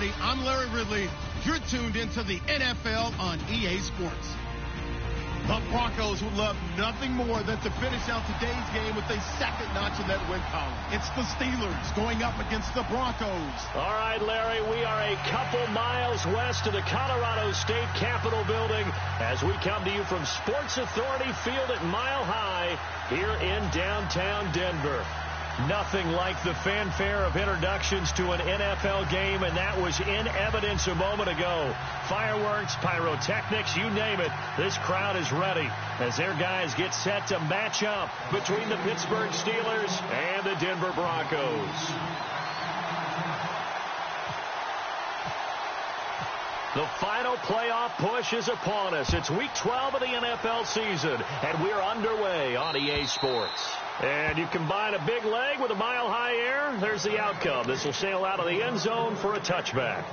everybody. I'm Larry Ridley. You're tuned into the NFL on EA Sports. The Broncos would love nothing more than to finish out today's game with a second notch in that win column. It's the Steelers going up against the Broncos. All right, Larry, we are a couple miles west of the Colorado State Capitol building as we come to you from Sports Authority Field at Mile High here in downtown Denver. Nothing like the fanfare of introductions to an NFL game, and that was in evidence a moment ago. Fireworks, pyrotechnics, you name it. This crowd is ready as their guys get set to match up between the Pittsburgh Steelers and the Denver Broncos. The final playoff push is upon us. It's week 12 of the NFL season, and we're underway on EA Sports. And you combine a big leg with a mile-high air, there's the outcome. This will sail out of the end zone for a touchback.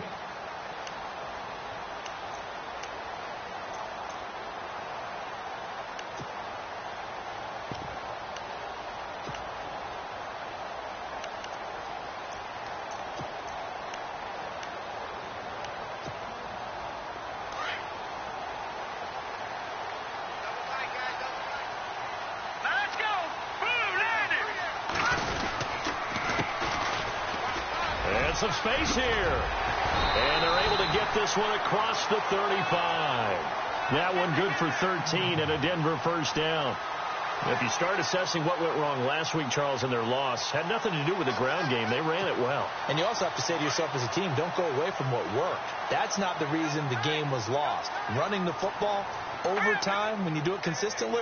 Some space here. And they're able to get this one across the 35. That one good for 13 and a Denver first down. If you start assessing what went wrong last week, Charles, in their loss, had nothing to do with the ground game. They ran it well. And you also have to say to yourself as a team, don't go away from what worked. That's not the reason the game was lost. Running the football over time, when you do it consistently,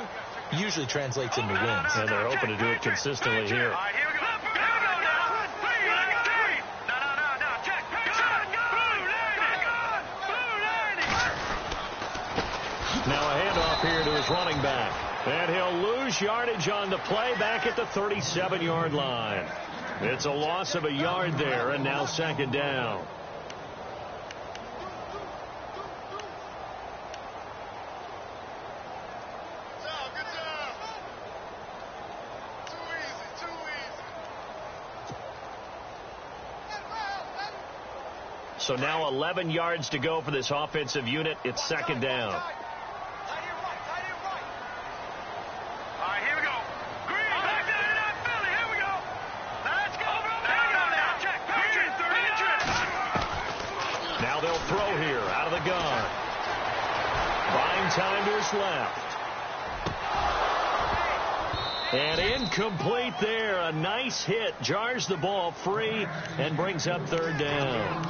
usually translates into wins. And they're hoping to do it consistently here. Now a handoff here to his running back. And he'll lose yardage on the play back at the 37-yard line. It's a loss of a yard there, and now second down. So now 11 yards to go for this offensive unit. It's second down. Time to his left. And incomplete there. A nice hit. Jars the ball free and brings up third down.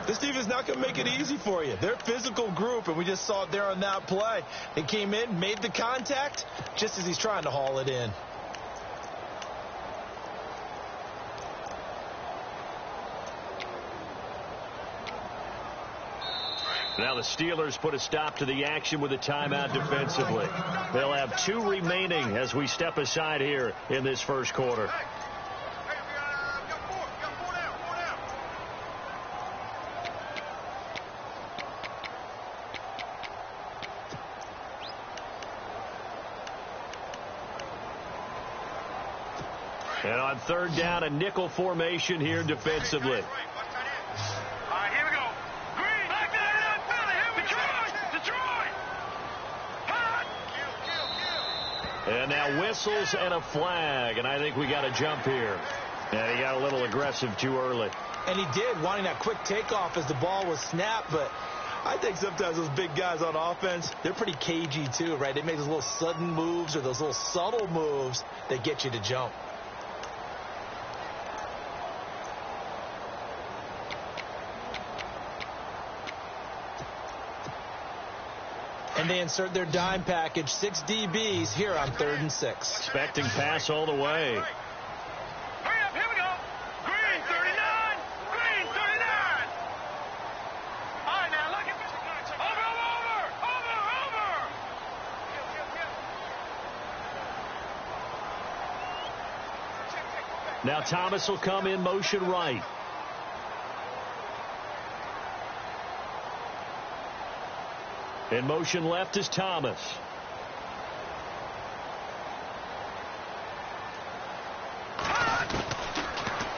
This team is not going to make it easy for you. They're a physical group, and we just saw it there on that play. They came in, made the contact, just as he's trying to haul it in. Now the Steelers put a stop to the action with a timeout defensively. They'll have 2 remaining as we step aside here in this first quarter. And on third down, a nickel formation here defensively. And now whistles and a flag, and I think we got a jump here. And he got a little aggressive too early. And he did, wanting that quick takeoff as the ball was snapped, but I think sometimes those big guys on offense, they're pretty cagey too, right? They make those little sudden moves or those little subtle moves that get you to jump. And they insert their dime package, 6 DBs here on 3rd and 6. Expecting pass all the way. Hurry up, here we go. Green 39. Green 39. All right, now look at this. Over. Now Thomas will come in motion right. In motion left is Thomas.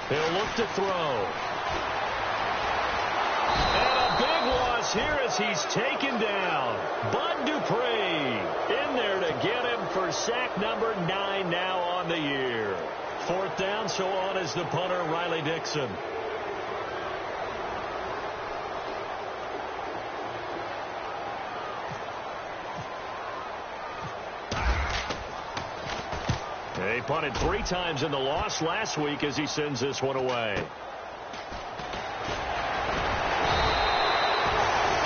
He'll look to throw. here as he's taken down. Bud Dupree in there to get him for sack number 9 now on the year. 4th down, so on is the punter, Riley Dixon. He punted 3 times in the loss last week as he sends this one away.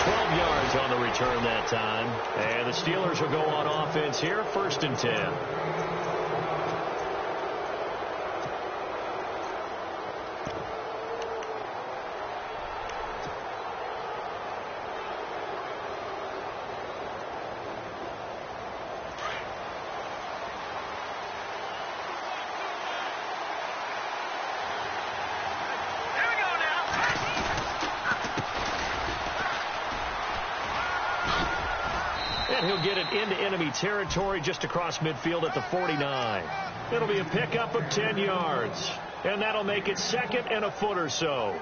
12 yards on the return that time. And the Steelers will go on offense here, 1st and 10. And he'll get it into enemy territory just across midfield at the 49. It'll be a pickup of 10 yards. And that'll make it 2nd and a foot or so.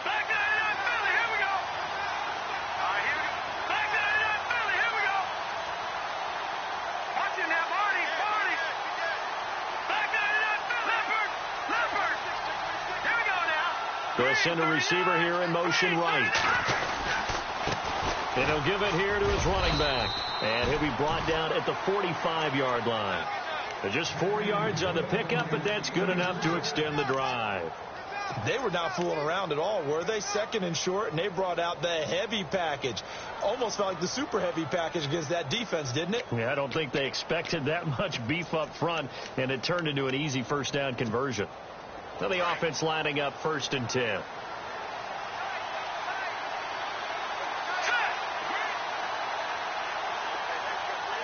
Back to 99 Philly, here we go. All right, here we go. Back to 99 Philly, here we go. Watch it now, Marty. Back to 99 Philly. Leopard. Here we go now. They'll send a receiver here in motion right. And he'll give it here to his running back. And he'll be brought down at the 45-yard line. Just 4 yards on the pickup, but that's good enough to extend the drive. They were not fooling around at all, were they? 2nd and short, and they brought out the heavy package. Almost felt like the super heavy package against that defense, didn't it? Yeah, I don't think they expected that much beef up front, and it turned into an easy 1st down conversion. Now the offense lining up 1st and 10.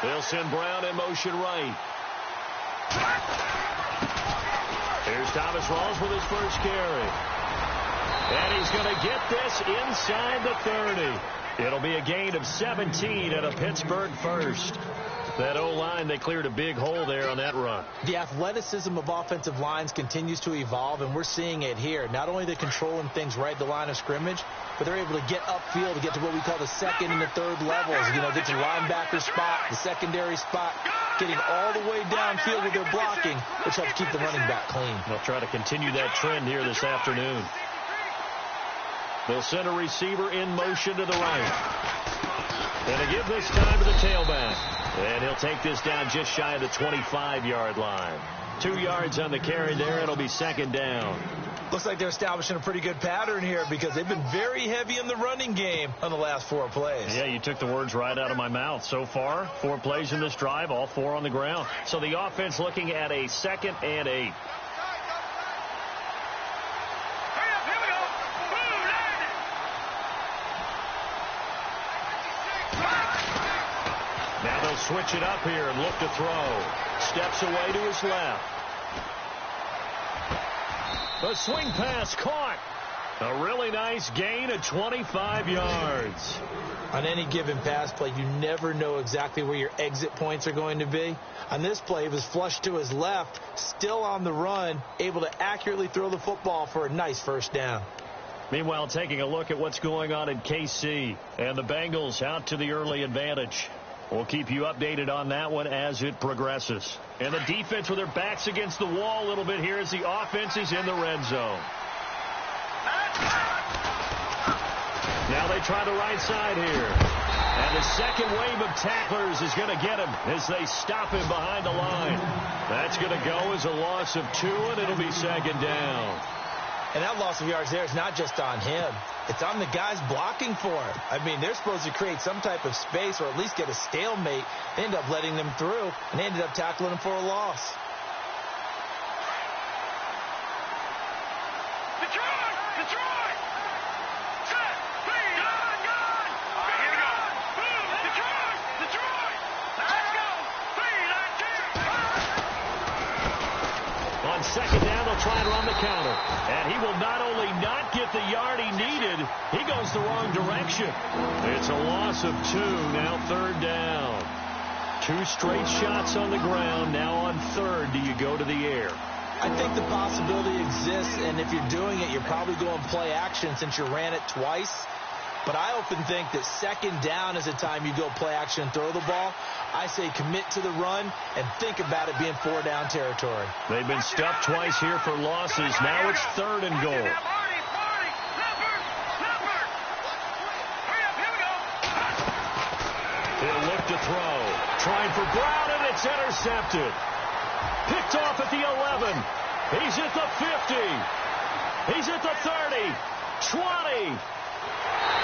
They'll send Brown in motion right. Here's Thomas Rawls with his first carry. And he's going to get this inside the 30. It'll be a gain of 17 and a Pittsburgh first. That O-line, they cleared a big hole there on that run. The athleticism of offensive lines continues to evolve, and we're seeing it here. Not only they're controlling things right at the line of scrimmage, but they're able to get upfield to get to what we call the 2nd and the 3rd levels. You know, get to linebacker spot, the secondary spot, getting all the way downfield with their blocking, which helps keep the running back clean. They'll try to continue that trend here this afternoon. They'll send a receiver in motion to the right. And they give this time to the tailback. And he'll take this down just shy of the 25-yard line. 2 yards on the carry there. It'll be 2nd down. Looks like they're establishing a pretty good pattern here because they've been very heavy in the running game on the last 4 plays. Yeah, you took the words right out of my mouth. So far, 4 plays in this drive, all 4 on the ground. So the offense looking at a 2nd and 8. Now they'll switch it up here and look to throw. Steps away to his left. The swing pass caught. A really nice gain of 25 yards. On any given pass play, you never know exactly where your exit points are going to be. On this play, he was flushed to his left, still on the run, able to accurately throw the football for a nice 1st down. Meanwhile, taking a look at what's going on in KC, and the Bengals out to the early advantage. We'll keep you updated on that one as it progresses. And the defense with their backs against the wall a little bit here as the offense is in the red zone. Now they try the right side here. And the second wave of tacklers is going to get him as they stop him behind the line. That's going to go as a loss of 2, and it'll be 2nd down. And that loss of yards there is not just on him. It's on the guys blocking for him. I mean, they're supposed to create some type of space or at least get a stalemate. They end up letting them through, and they ended up tackling him for a loss. Detroit! Set! Three! Gun! All right, here we go. Boom! Detroit! Let's go! 3, 19. On 2nd down, they'll try and run the counter. And he will not only not get the yard he needed, he goes the wrong direction. It's a loss of 2, now 3rd down. 2 straight shots on the ground. Now on 3rd, do you go to the air? I think the possibility exists, and if you're doing it, you're probably going play action since you ran it twice. But I often think that second down is a time you go play action and throw the ball. I say commit to the run and think about it being 4-down territory. They've been stuffed twice here for losses. Now it's 3rd and goal. He'll look to throw. Trying for Brown, and it's intercepted. Picked off at the 11. He's at the 50. He's at the 30. 20.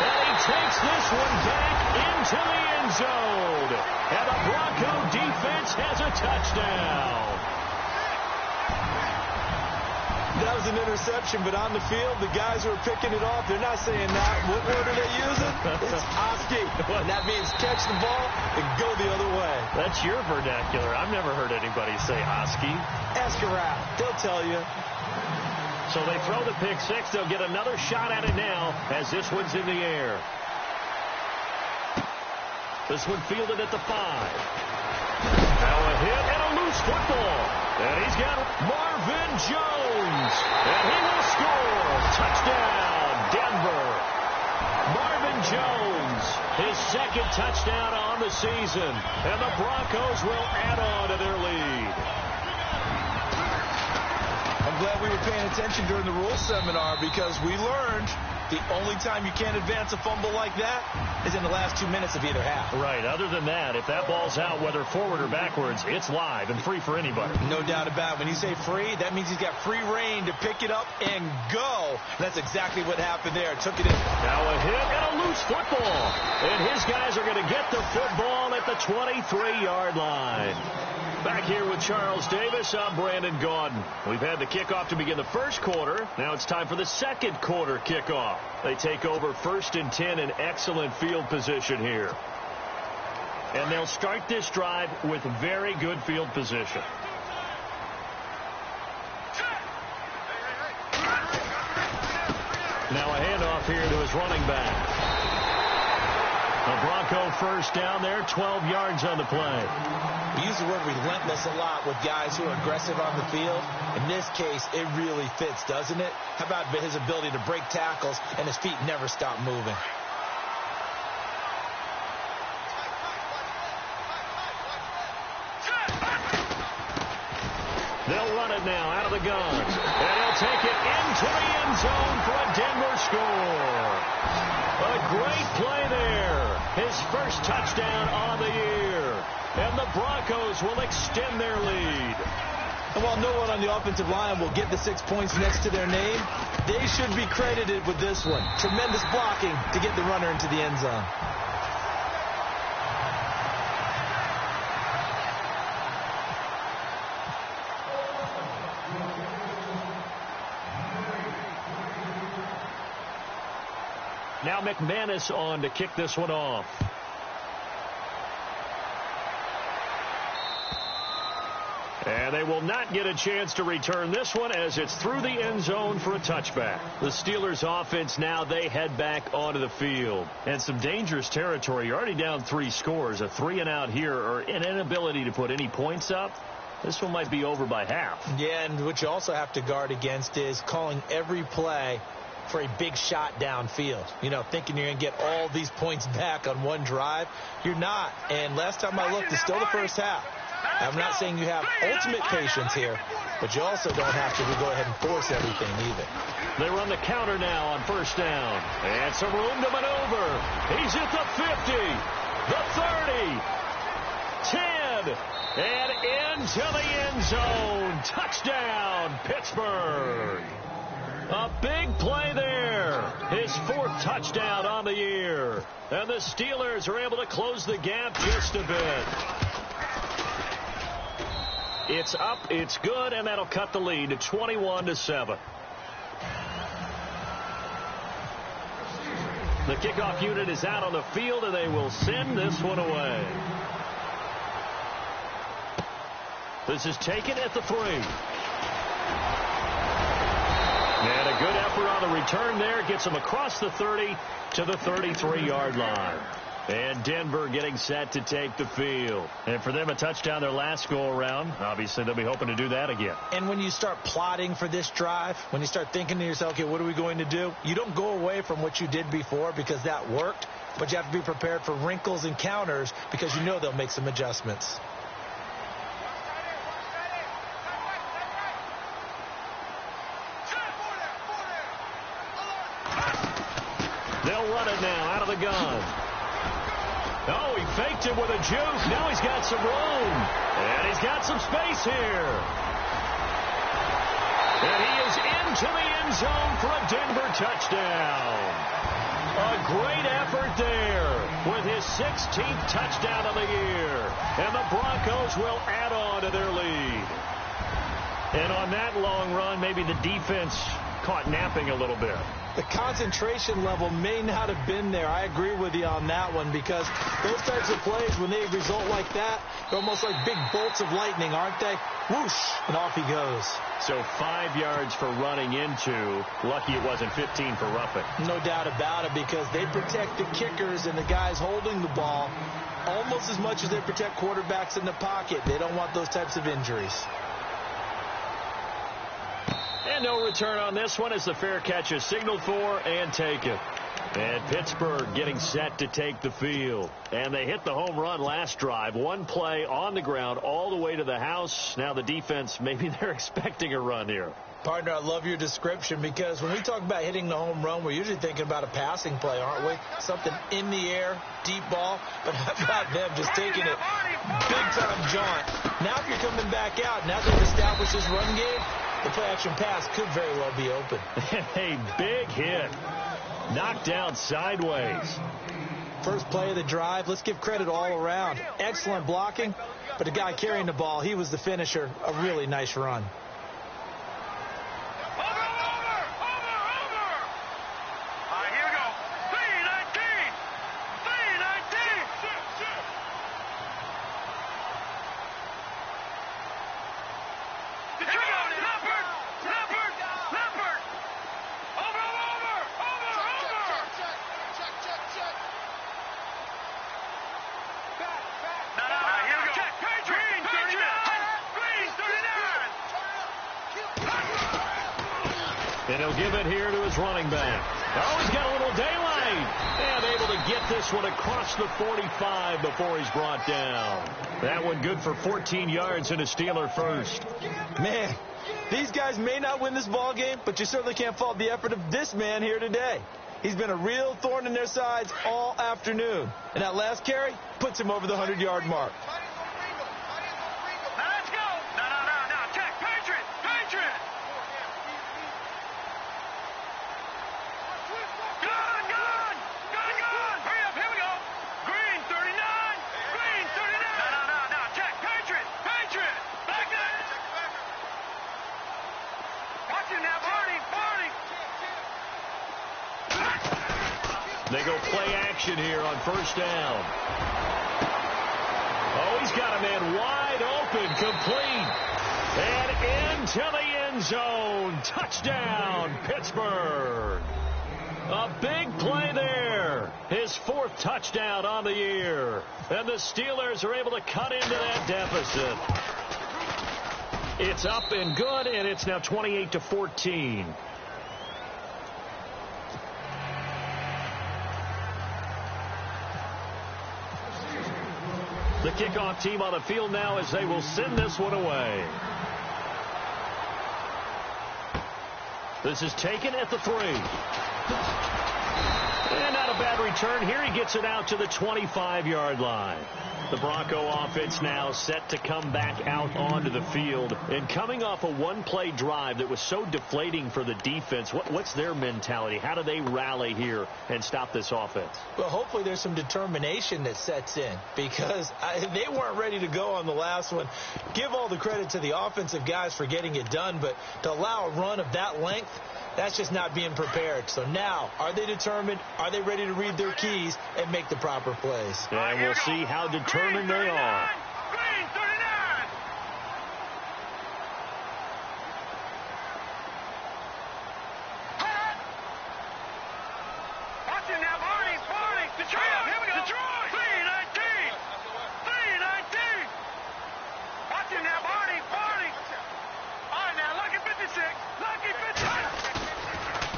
And he takes this one back into the end zone. And the Bronco defense has a touchdown. That was an interception, but on the field, the guys who are picking it off, they're not saying that. What word are they using? It's Oski. And that means catch the ball and go the other way. That's your vernacular. I've never heard anybody say Oski. Ask a rap. They'll tell you. So they throw the pick six. They'll get another shot at it now as this one's in the air. This one fielded at the 5. Now a hit and a loose football. And he's got Marvin Jones. And he will score. Touchdown, Denver. Marvin Jones, his second touchdown on the season. And the Broncos will add on to their lead. I'm glad we were paying attention during the rules seminar because we learned the only time you can't advance a fumble like that is in the last 2 minutes of either half. Right. Other than that, if that ball's out, whether forward or backwards, it's live and free for anybody. No doubt about it. When you say free, that means he's got free reign to pick it up and go. That's exactly what happened there. Took it in. Now a hit and a loose football. And his guys are going to get the football at the 23-yard line. Back here with Charles Davis, I'm Brandon Gaudin. We've had the kickoff to begin the first quarter. Now it's time for the second quarter kickoff. They take over 1st and 10 in excellent field position here. And they'll start this drive with very good field position. Now a handoff here to his running back. The Bronco first down there, 12 yards on the play. We use the word relentless a lot with guys who are aggressive on the field. In this case, it really fits, doesn't it? How about his ability to break tackles and his feet never stop moving? They'll run it now out of the gun. And he'll take it into the end zone for a Denver score. A great play there. His first touchdown on the year. And the Broncos will extend their lead. And while no one on the offensive line will get the 6 points next to their name, they should be credited with this one. Tremendous blocking to get the runner into the end zone. Now McManus on to kick this one off. And they will not get a chance to return this one as it's through the end zone for a touchback. The Steelers offense now, they head back onto the field. And some dangerous territory. You're already down 3 scores. A 3-and-out here or an inability to put any points up. This one might be over by half. Yeah, and what you also have to guard against is calling every play for a big shot downfield. You know, thinking you're going to get all these points back on one drive. You're not. And last time I looked, it's still the first half. I'm not saying you have ultimate patience here, but you also don't have to go ahead and force everything either. They run the counter now on first down. And some room to maneuver. He's at the 50, the 30, 10, and into the end zone. Touchdown, Pittsburgh. A big play there. His 4th touchdown on the year. And the Steelers are able to close the gap just a bit. It's up, it's good, and that'll cut the lead to 21-7. The kickoff unit is out on the field, and they will send this one away. This is taken at the 3. And a good effort on the return there. Gets him across the 30 to the 33-yard line. And Denver getting set to take the field. And for them, a touchdown their last go-around. Obviously, they'll be hoping to do that again. And when you start plotting for this drive, when you start thinking to yourself, okay, what are we going to do? You don't go away from what you did before because that worked, but you have to be prepared for wrinkles and counters because you know they'll make some adjustments. They'll run it now out of the gun. Oh, he faked him with a juke. Now he's got some room. And he's got some space here. And he is into the end zone for a Denver touchdown. A great effort there with his 16th touchdown of the year. And the Broncos will add on to their lead. And on that long run, maybe the defense caught napping a little bit. The concentration level may not have been there. I agree with you on that one because those types of plays, when they result like that, they're almost like big bolts of lightning, aren't they? Whoosh, and off he goes. So 5 yards for running into. Lucky it wasn't 15 for roughing. No doubt about it because they protect the kickers and the guys holding the ball almost as much as they protect quarterbacks in the pocket. They don't want those types of injuries. And no return on this one as the fair catch is signaled for and taken. And Pittsburgh getting set to take the field. And they hit the home run last drive. One play on the ground all the way to the house. Now the defense, maybe they're expecting a run here. Partner, I love your description because when we talk about hitting the home run, we're usually thinking about a passing play, aren't we? Something in the air, deep ball. But how about them just taking it big-time jaunt? Now if you're coming back out, now they've established this run game, the play-action pass could very well be open. A big hit. Knocked down sideways. First play of the drive. Let's give credit all around. Excellent blocking, but the guy carrying the ball, he was the finisher. A really nice run. And he'll give it here to his running back. Oh, he's got a little daylight. And able to get this one across the 45 before he's brought down. That one good for 14 yards and a Steeler first. Man, these guys may not win this ball game, but you certainly can't fault the effort of this man here today. He's been a real thorn in their sides all afternoon. And that last carry puts him over the 100-yard mark. They go play action here on first down. Oh, he's got a man wide open, complete. And into the end zone. Touchdown, Pittsburgh. A big play there. His 4th touchdown on the year. And the Steelers are able to cut into that deficit. It's up and good, and it's now 28-14. The kickoff team on the field now as they will send this one away. This is taken at the 3. And not a bad return. Here he gets it out to the 25-yard line. The Bronco offense now set to come back out onto the field. And coming off a one-play drive that was so deflating for the defense, what's their mentality? How do they rally here and stop this offense? Well, hopefully there's some determination that sets in because they weren't ready to go on the last one. Give all the credit to the offensive guys for getting it done, but to allow a run of that length, that's just not being prepared. So now, are they determined? Are they ready to read their keys and make the proper plays? And we'll see how determined they are. Watch it now, Barney, Detroit, here we go. Detroit!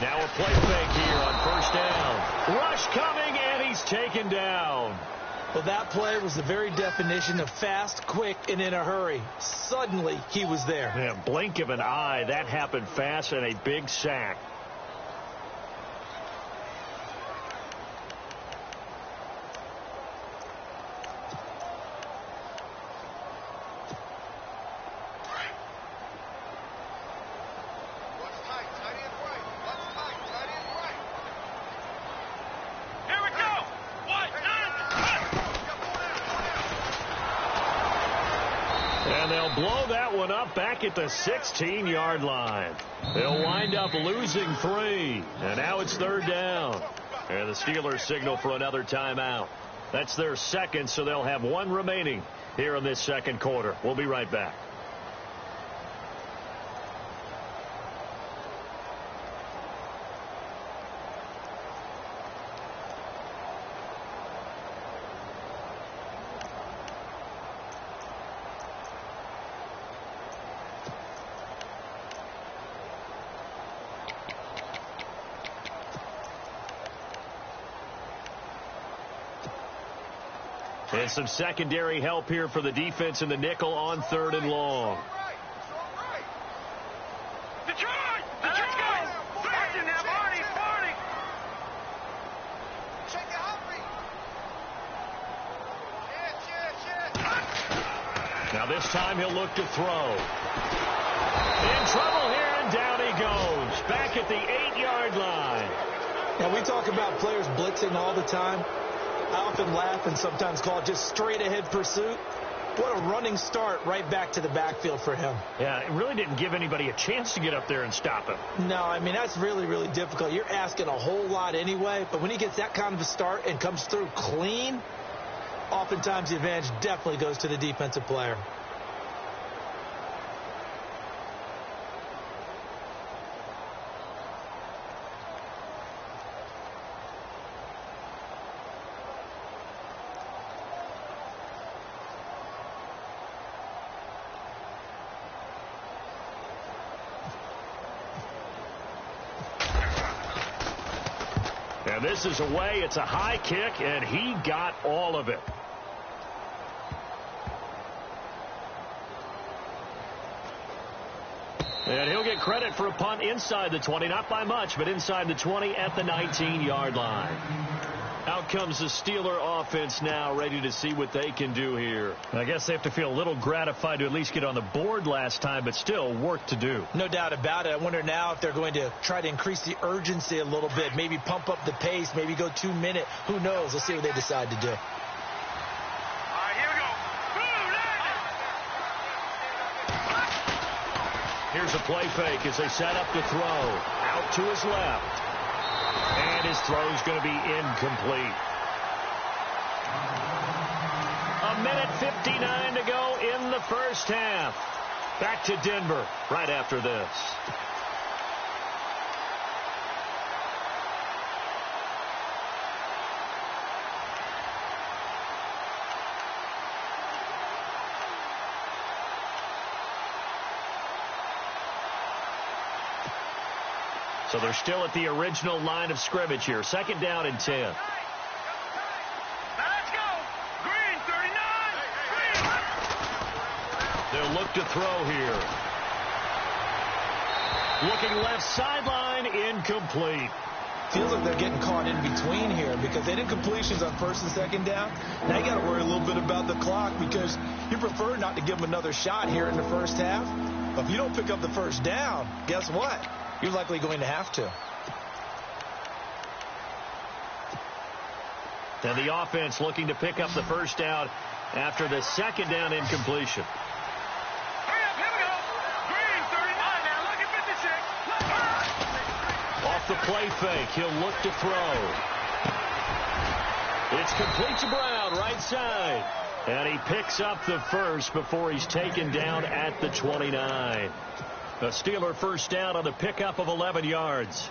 Now a play fake here on first down. Rush coming, and he's taken down. Well, that play was the very definition of fast, quick, and in a hurry. Suddenly, he was there. Yeah, blink of an eye. That happened fast, and a big sack. And they'll blow that one up back at the 16-yard line. They'll wind up losing 3. And now it's third down. And the Steelers signal for another timeout. That's their second, so they'll have 1 remaining here in this second quarter. We'll be right back. And some secondary help here for the defense in the nickel on 3rd and long. Detroit! Let's go! Watching that, Marty! Check it out, Now this time he'll look to throw. In trouble here, and down he goes. Back at the 8-yard line. Now, we talk about players blitzing all the time. I often laugh and sometimes call it just straight-ahead pursuit. What a running start right back to the backfield for him. Yeah, it really didn't give anybody a chance to get up there and stop him. No, I mean, that's really, really difficult. You're asking a whole lot anyway, but when he gets that kind of a start and comes through clean, oftentimes the advantage definitely goes to the defensive player. And this is away. It's a high kick, and he got all of it. And he'll get credit for a punt inside the 20. Not by much, but inside the 20 at the 19-yard line. Out comes the Steeler offense now, ready to see what they can do here. I guess they have to feel a little gratified to at least get on the board last time, but still work to do. No doubt about it. I wonder now if they're going to try to increase the urgency a little bit, maybe pump up the pace, maybe go 2 minute. Who knows? Let's see what they decide to do. All right, here we go. Here's a play fake as they set up to throw. Out to his left. And his throw's going to be incomplete. 1:59 to go in the first half. Back to Denver right after this. So they're still at the original line of scrimmage here. 2nd down and 10. Let's go. Green, 39. Green. They'll look to throw here. Looking left sideline, incomplete. Feels like they're getting caught in between here because they did completions on 1st and 2nd down. Now you got to worry a little bit about the clock because you prefer not to give them another shot here in the first half. But if you don't pick up the 1st down, guess what? You're likely going to have to. And the offense looking to pick up the 1st down after the 2nd down incompletion. Hurry up, here we go. Green, 39. Now look at 56. Off the play fake, he'll look to throw. It's complete to Brown, right side. And he picks up the 1st before he's taken down at the 29. A Steeler 1st down on the pickup of 11 yards.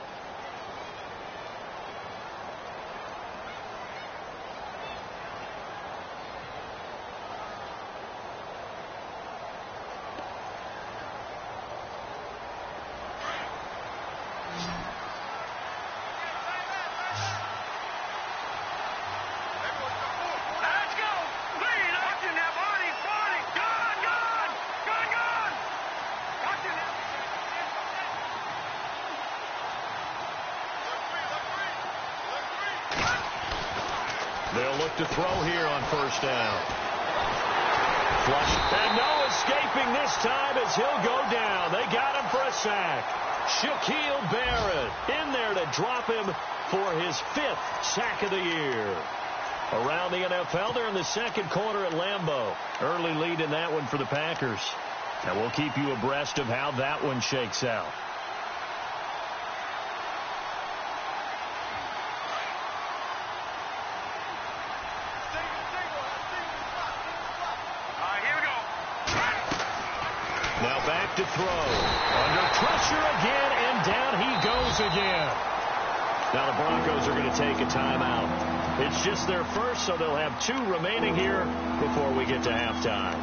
They'll look to throw here on first down. Flush. And no escaping this time as he'll go down. They got him for a sack. Shaquille Barrett in there to drop him for his 5th sack of the year. Around the NFL, they're in the second quarter at Lambeau. Early lead in that one for the Packers. And we'll keep you abreast of how that one shakes out. Now back to throw. Under pressure again, and down he goes again. Now the Broncos are going to take a timeout. It's just their first, so they'll have 2 remaining here before we get to halftime.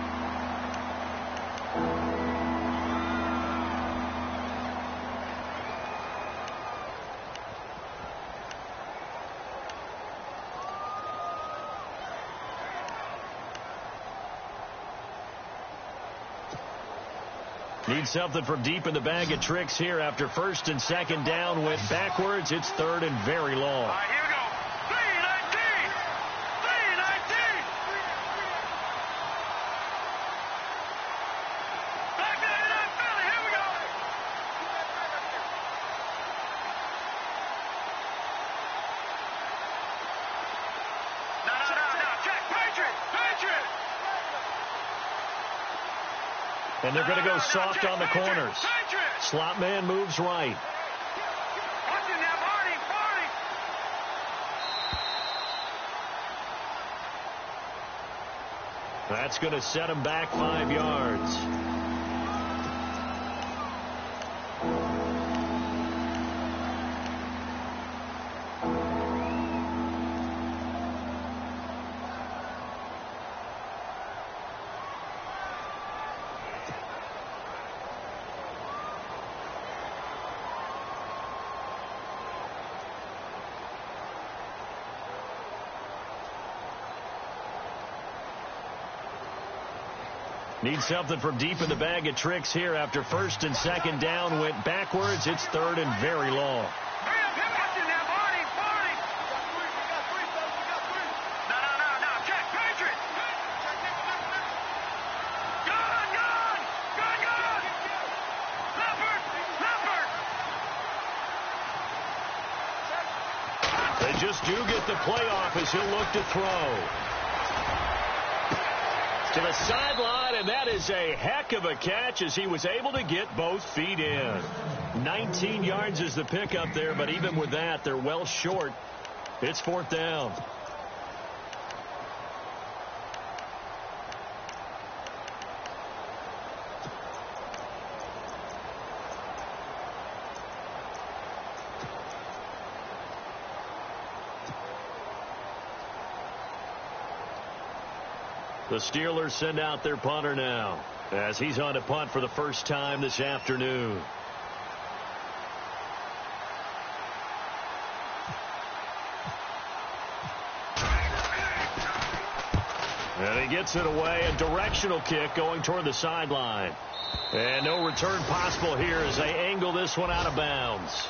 Need something from deep in the bag of tricks here after first and second down. Went backwards. It's third and very long. All right, here we go. 3-19. 3-19. Back to the Philly. Here we go. No. Check. Patriot. And they're going to go soft on the corners. Slot man moves right. That's going to set him back 5 yards. Need something from deep in the bag of tricks here after first and second down. Went backwards. It's third and very long. They just do get the playoff as he'll look to throw. To the sideline, and that is a heck of a catch as he was able to get both feet in. 19 yards is the pickup there, but even with that, they're well short. It's 4th down. The Steelers send out their punter now as he's on to punt for the first time this afternoon. And he gets it away. A directional kick going toward the sideline. And no return possible here as they angle this one out of bounds.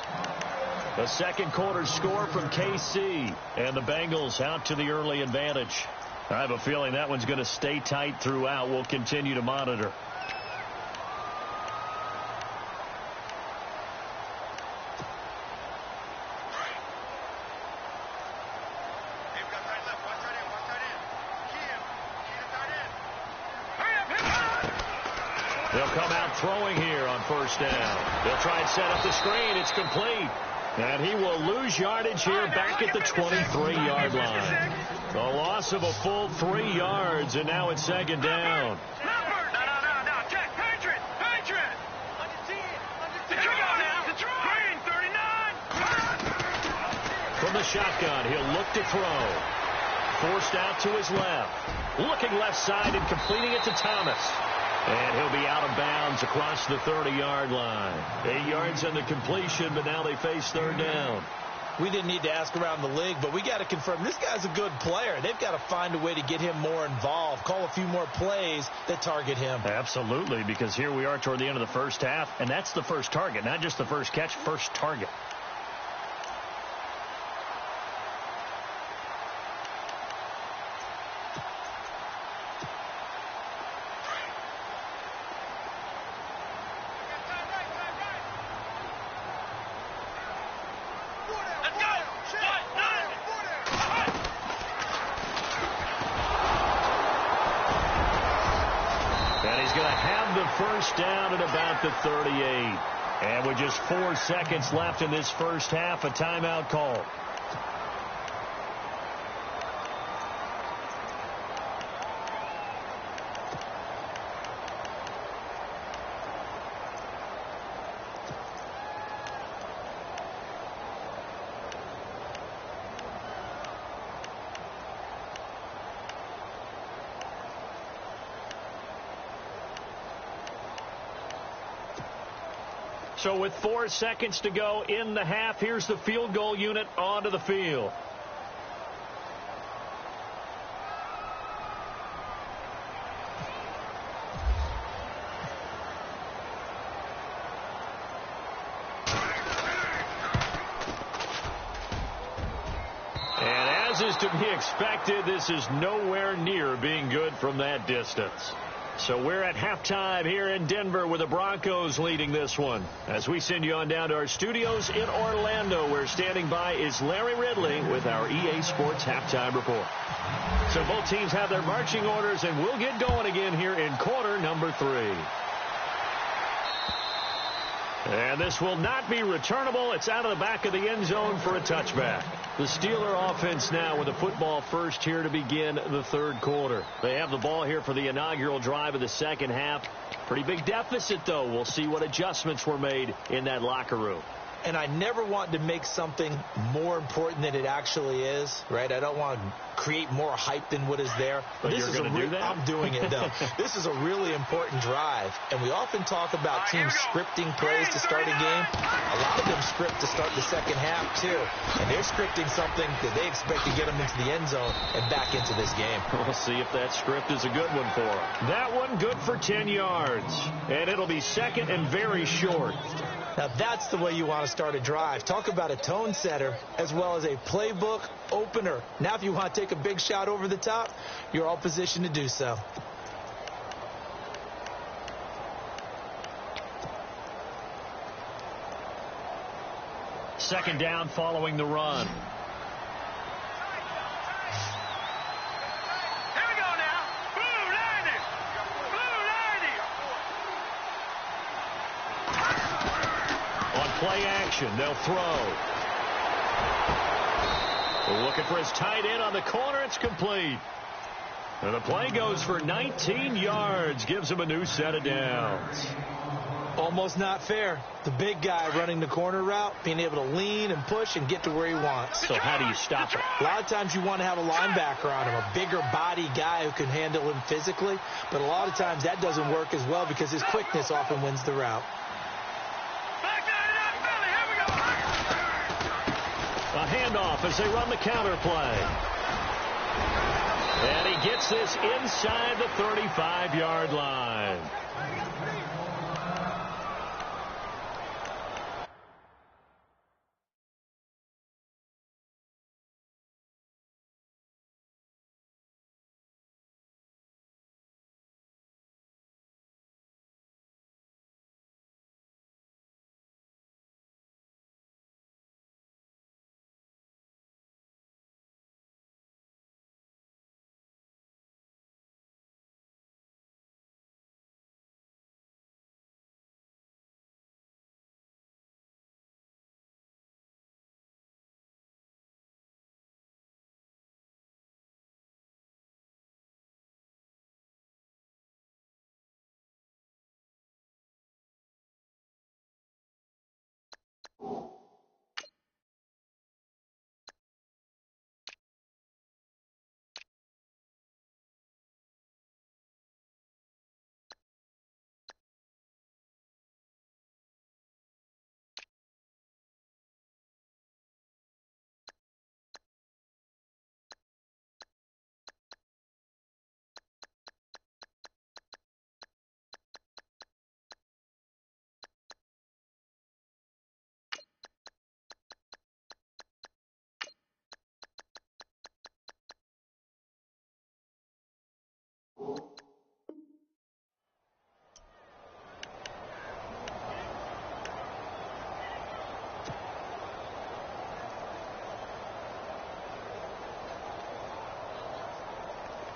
The second quarter score from KC. And the Bengals out to the early advantage. I have a feeling that one's going to stay tight throughout. We'll continue to monitor. They'll come out throwing here on first down. They'll try and set up the screen. It's complete. And he will lose yardage here back at the 23-yard line. The loss of a full 3 yards, and now it's second down. No. Check. Patriot. Green, 39. From the shotgun, he'll look to throw. Forced out to his left. Looking left side and completing it to Thomas. And he'll be out of bounds across the 30-yard line. 8 yards on the completion, but now they face third down. We didn't need to ask around the league, but we got to confirm this guy's a good player. They've got to find a way to get him more involved, call a few more plays that target him. Absolutely, because here we are toward the end of the first half, and that's the first target, not just the first catch, first target. first down at about the 38. And with just 4 seconds left in this first half, a timeout call. So with 4 seconds to go in the half, here's the field goal unit onto the field. And as is to be expected, this is nowhere near being good from that distance. So we're at halftime here in Denver with the Broncos leading this one. As we send you on down to our studios in Orlando, where standing by is Larry Ridley with our EA Sports Halftime Report. So both teams have their marching orders, and we'll get going again here in quarter number 3. And this will not be returnable. It's out of the back of the end zone for a touchback. The Steeler offense now with the football first here to begin the third quarter. They have the ball here for the inaugural drive of the second half. Pretty big deficit, though. We'll see what adjustments were made in that locker room. And I never want to make something more important than it actually is, right? I don't want to create more hype than what is there. But you're going to do that? I'm doing it, though. This is a really important drive. And we often talk about teams scripting plays to start a game. A lot of them script to start the second half, too. And they're scripting something that they expect to get them into the end zone and back into this game. We'll see if that script is a good one for them. That one good for 10 yards. And it'll be second and very short. Now, that's the way you want to start a drive. Talk about a tone setter as well as a playbook opener. Now, if you want to take a big shot over the top, you're all positioned to do so. Second down following the run. Play action. They'll throw. Looking for his tight end on the corner. It's complete. And the play goes for 19 yards. Gives him a new set of downs. Almost not fair. The big guy running the corner route, being able to lean and push and get to where he wants. So how do you stop it? A lot of times you want to have a linebacker on him, a bigger body guy who can handle him physically. But a lot of times that doesn't work as well because his quickness often wins the route. A handoff as they run the counter play. And he gets this inside the 35-yard line.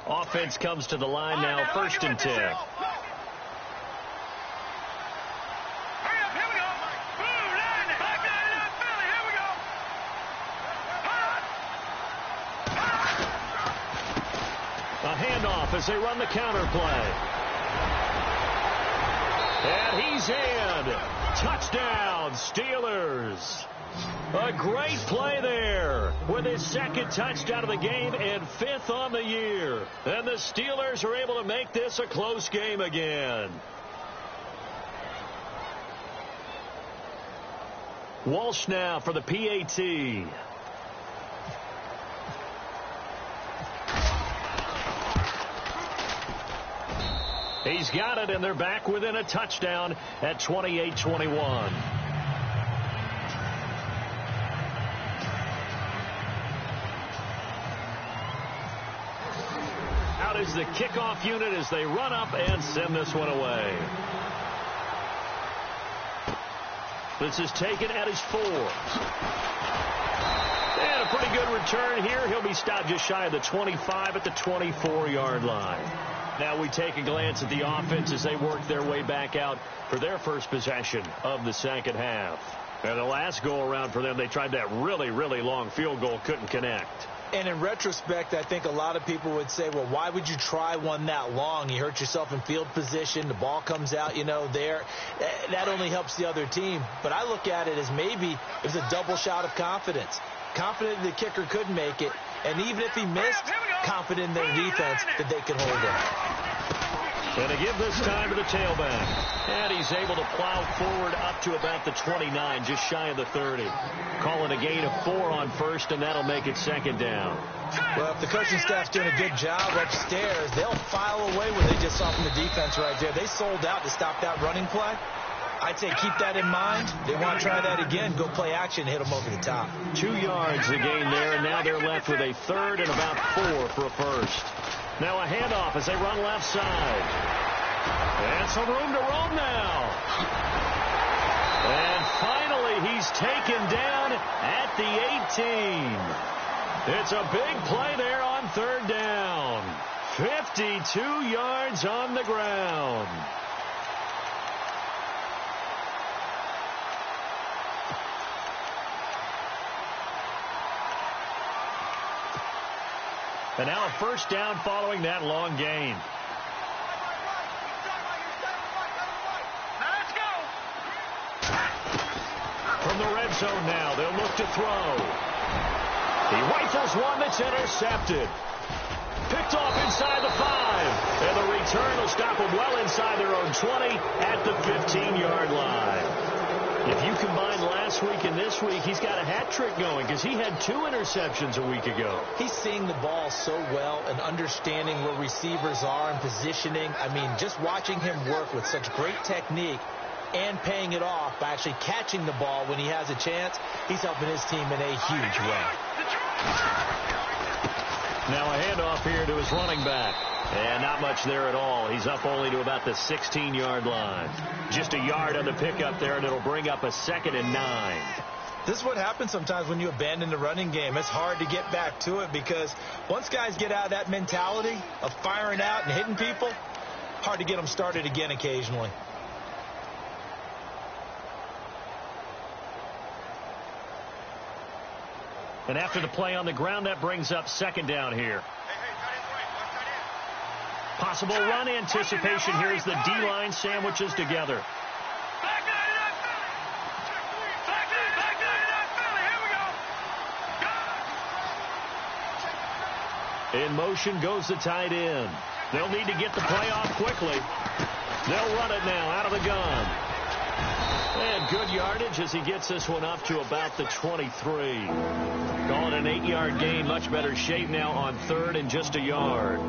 Offense comes to the line now, 1st and 10. handoff as they run the counter play. And he's in. Touchdown, Steelers. A great play there with his second touchdown of the game and fifth on the year. And the Steelers are able to make this a close game again. Walsh now for the PAT. He's got it, and they're back within a touchdown at 28-21. Out is the kickoff unit as they run up and send this one away. This is taken at his 4. And a pretty good return here. He'll be stopped just shy of the 25 at the 24-yard line. Now we take a glance at the offense as they work their way back out for their first possession of the second half. And the last go-around for them, they tried that really, really long field goal, couldn't connect. And in retrospect, I think a lot of people would say, well, why would you try one that long? You hurt yourself in field position. The ball comes out, there. That only helps the other team. But I look at it as maybe it was a double shot of confidence. Confident the kicker could make it. And even if he missed, confident in their defense that they could hold it. And to give this time to the tailback. And he's able to plow forward up to about the 29, just shy of the 30. Calling a gain of 4 on first, and that'll make it second down. Well, if the coaching staff's doing a good job upstairs, they'll file away what they just saw from the defense right there. They sold out to stop that running play. I'd say keep that in mind. They want to try that again. Go play action, hit them over the top. 2 yards the gain there, and now they're left with a third and about 4 for a first. Now a handoff as they run left side. And some room to roam now. And finally, he's taken down at the 18. It's a big play there on third down. 52 yards on the ground. And now a first down following that long gain. Let's go. From the red zone now, they'll look to throw. He rifles one that's intercepted. Picked off inside the 5. And the return will stop him well inside their own 20 at the 15-yard line. If you combine last week and this week, he's got a hat trick going because he had 2 interceptions a week ago. He's seeing the ball so well and understanding where receivers are and positioning. I mean, just watching him work with such great technique and paying it off by actually catching the ball when he has a chance, he's helping his team in a huge way. Now a handoff here to his running back. And not much there at all. He's up only to about the 16-yard line. Just a yard on the pickup there, and it'll bring up a 2nd and 9. This is what happens sometimes when you abandon the running game. It's hard to get back to it because once guys get out of that mentality of firing out and hitting people, hard to get them started again occasionally. And after the play on the ground, that brings up second down here. Possible run anticipation here as the D-line sandwiches together. In motion goes the tight end. They'll need to get the play off quickly. They'll run it now out of the gun. And good yardage as he gets this one up to about the 23. Calling an 8-yard gain. Much better shape now on third and just a yard.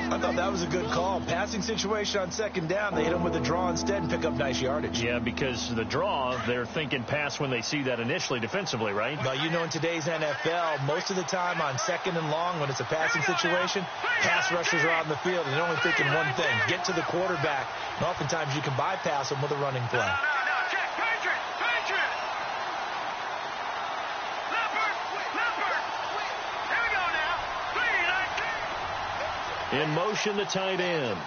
I thought that was a good call. Passing situation on second down. They hit him with the draw instead and pick up nice yardage. Yeah, because the draw, they're thinking pass when they see that initially defensively, right? Well, you know, in today's NFL, most of the time on second and long, when it's a passing situation, pass rushers are out in the field and they're only thinking one thing, get to the quarterback. And oftentimes you can bypass them with a running play. In motion, the tight end. All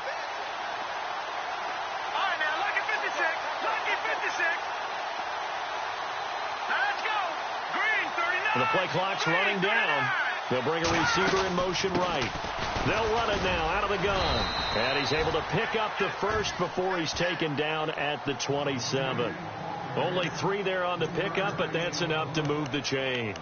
right, now, lucky 56. Lucky 56. Now, let's go. Green, 39. The play clock's running down. They'll bring a receiver in motion right. They'll run it now out of the gun. And he's able to pick up the first before he's taken down at the 27. Only 3 there on the pickup, but that's enough to move the chains.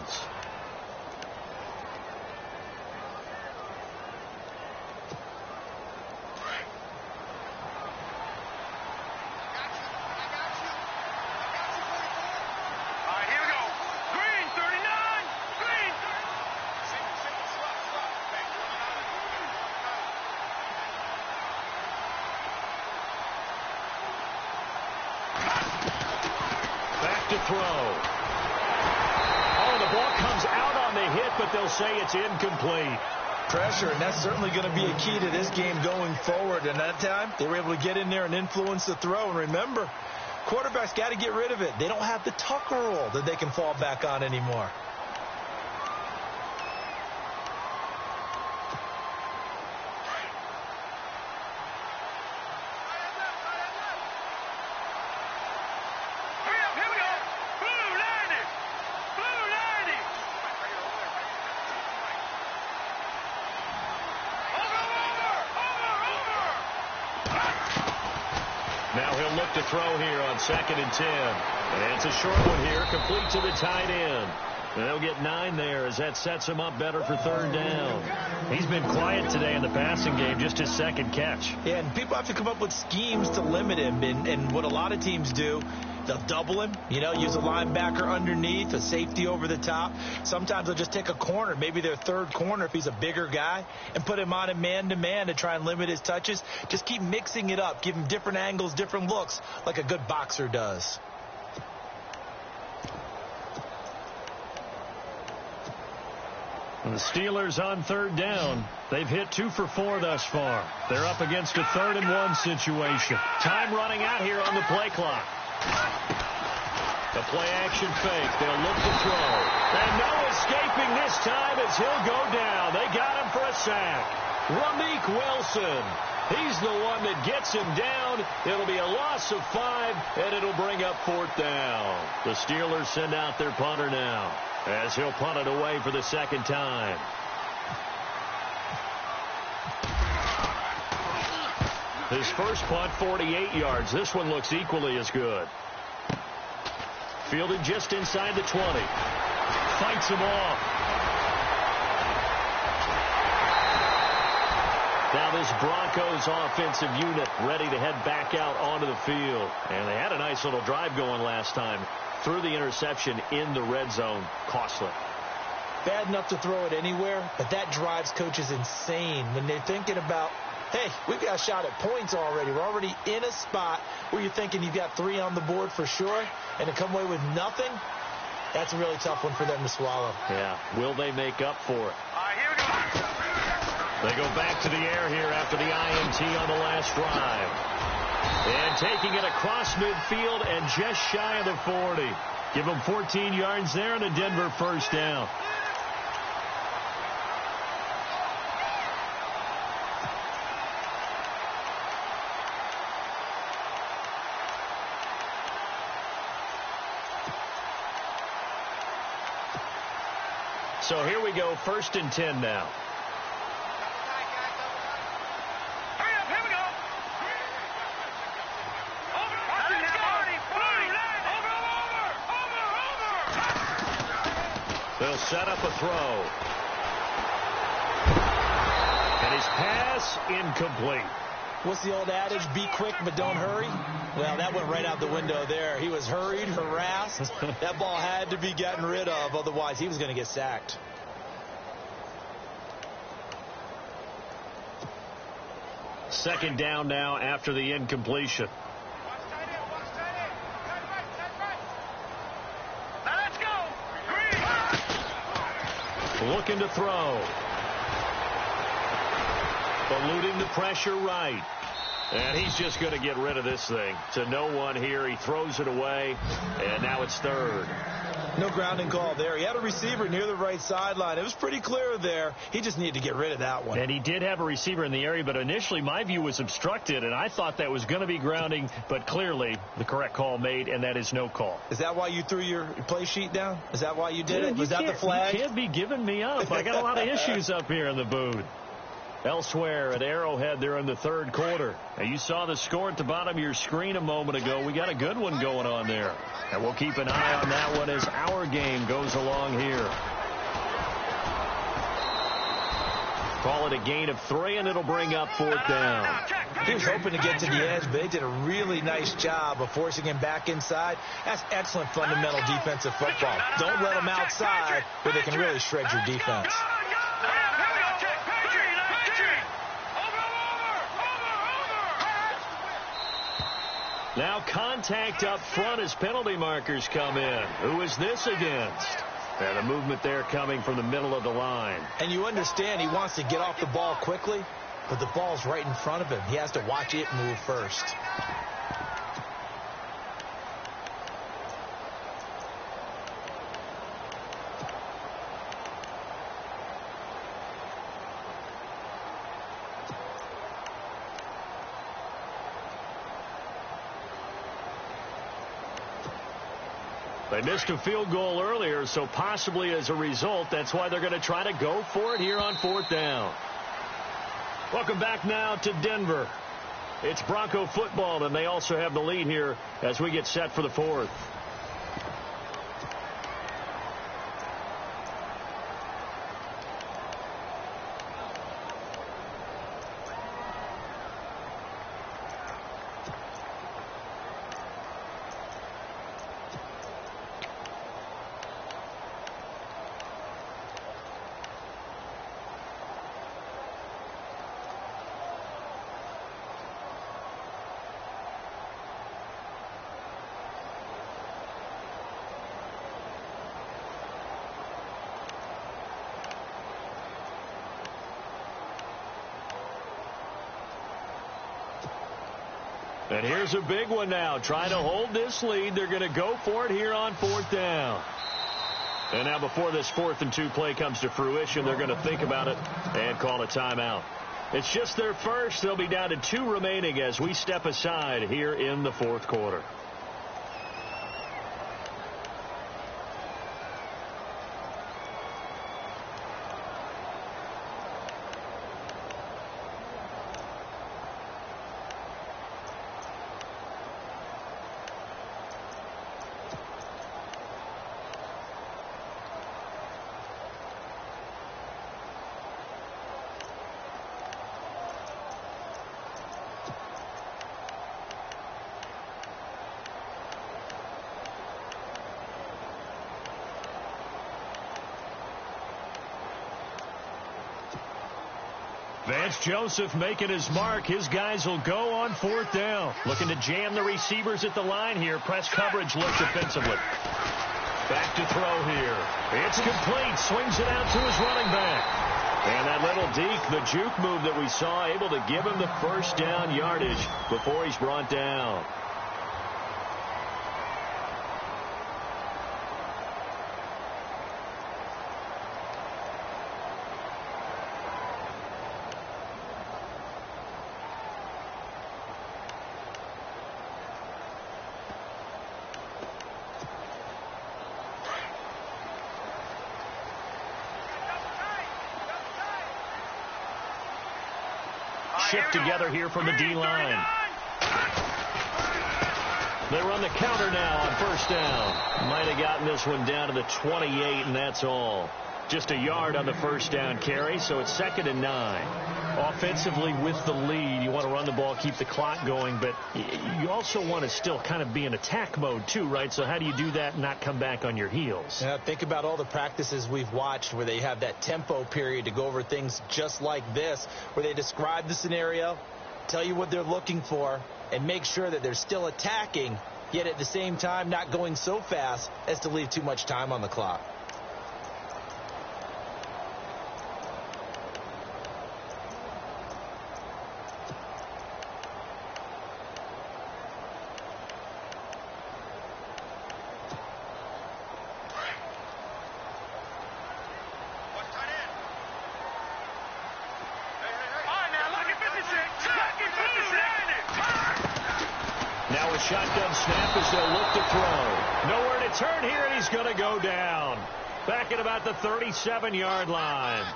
Throw. Oh, the ball comes out on the hit, but they'll say it's incomplete. Pressure, and that's certainly going to be a key to this game going forward. And that time, they were able to get in there and influence the throw. And remember, quarterbacks got to get rid of it. They don't have the Tucker rule that they can fall back on anymore. Now he'll look to throw here on 2nd and 10. And it's a short one here, complete to the tight end. And they'll get 9 there as that sets him up better for 3rd down. He's been quiet today in the passing game, just his 2nd catch. Yeah, and people have to come up with schemes to limit him. And what a lot of teams do, they'll double him, use a linebacker underneath, a safety over the top. Sometimes they'll just take a corner, maybe their 3rd corner if he's a bigger guy, and put him on a man-to-man to try and limit his touches. Just keep mixing it up, give him different angles, different looks, like a good boxer does. The Steelers on 3rd down. They've hit 2 for 4 thus far. They're up against a 3rd and 1 situation. Time running out here on the play clock. The play action fake. They'll look to throw. And no escaping this time as he'll go down. They got him for a sack. Rameek Wilson. He's the one that gets him down. It'll be a loss of 5, and it'll bring up 4th down. The Steelers send out their punter now as he'll punt it away for the 2nd time. His first punt, 48 yards. This one looks equally as good. Fielded just inside the 20. Fights him off. Now this Broncos offensive unit ready to head back out onto the field. And they had a nice little drive going last time. Threw the interception in the red zone. Costly. Bad enough to throw it anywhere, but that drives coaches insane when they're thinking about, hey, we've got a shot at points already. We're already in a spot where you're thinking you've got 3 on the board for sure, and to come away with nothing, that's a really tough one for them to swallow. Yeah. Will they make up for it? All right, here we go. They go back to the air here after the INT on the last drive. And taking it across midfield and just shy of the 40. Give them 14 yards there and a Denver 1st down. So here we go, 1st and 10 now. Hurry up, here we go. Over, let's go. Over. They'll set up a throw. And his pass incomplete. What's the old adage? Be quick, but don't hurry. Well, that went right out the window there. He was hurried, harassed. That ball had to be gotten rid of. Otherwise, he was going to get sacked. Second down now after the incompletion. Now let's go. Green. Looking to throw. Eluding the pressure right. And he's just going to get rid of this thing. To no one here. He throws it away. And now it's 3rd. No grounding call there. He had a receiver near the right sideline. It was pretty clear there. He just needed to get rid of that one. And he did have a receiver in the area, but initially my view was obstructed, and I thought that was going to be grounding, but clearly the correct call made, and that is no call. Is that why you threw your play sheet down? Is that why you did it? Was that the flag? You can't be giving me up. I got a lot of issues up here in the booth. Elsewhere at Arrowhead, they're in the third quarter. Now, you saw the score at the bottom of your screen a moment ago. We got a good one going on there. And we'll keep an eye on that one as our game goes along here. Call it a gain of 3, and it'll bring up 4th down. He was hoping to get to the edge, but they did a really nice job of forcing him back inside. That's excellent fundamental defensive football. Don't let them outside where they can really shred your defense. Now contact up front as penalty markers come in. Who is this against? And the movement there coming from the middle of the line. And you understand he wants to get off the ball quickly, but the ball's right in front of him. He has to watch it move first. They missed a field goal earlier, so possibly as a result, that's why they're going to try to go for it here on 4th down. Welcome back now to Denver. It's Bronco football, and they also have the lead here as we get set for the 4th. And here's a big one now. Trying to hold this lead. They're going to go for it here on 4th down. And now before this 4th and 2 play comes to fruition, they're going to think about it and call a timeout. It's just their first. They'll be down to 2 remaining as we step aside here in the 4th quarter. Vance Joseph making his mark. His guys will go on 4th down. Looking to jam the receivers at the line here. Press coverage looks defensively. Back to throw here. It's complete. Swings it out to his running back. And that little deke, the juke move that we saw, able to give him the first down yardage before he's brought down. Shift together here from the D-line. They run the counter now on 1st down. Might have gotten this one down to the 28, and that's all. Just a yard on the 1st down carry, so it's 2nd and 9. Offensively with the lead, you want to run the ball, keep the clock going, but you also want to still kind of be in attack mode too, right? So how do you do that and not come back on your heels? Yeah, think about all the practices we've watched where they have that tempo period to go over things just like this, where they describe the scenario, tell you what they're looking for, and make sure that they're still attacking, yet at the same time not going so fast as to leave too much time on the clock. shotgun snap as they'll look to throw. Nowhere to turn here, and he's going to go down. Back at about the 37-yard line.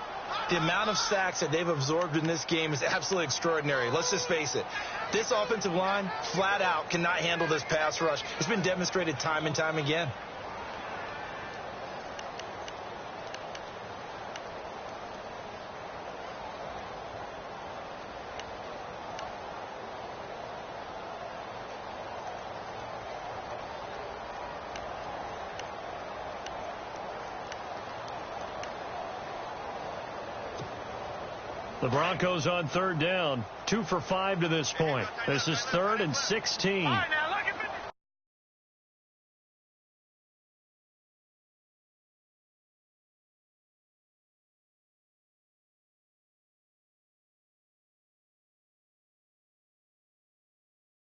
The amount of sacks that they've absorbed in this game is absolutely extraordinary. Let's just face it. This offensive line, flat out, cannot handle this pass rush. It's been demonstrated time and time again. The Broncos on third down, 2 for 5 to this point. This is 3rd and 16. All right, now.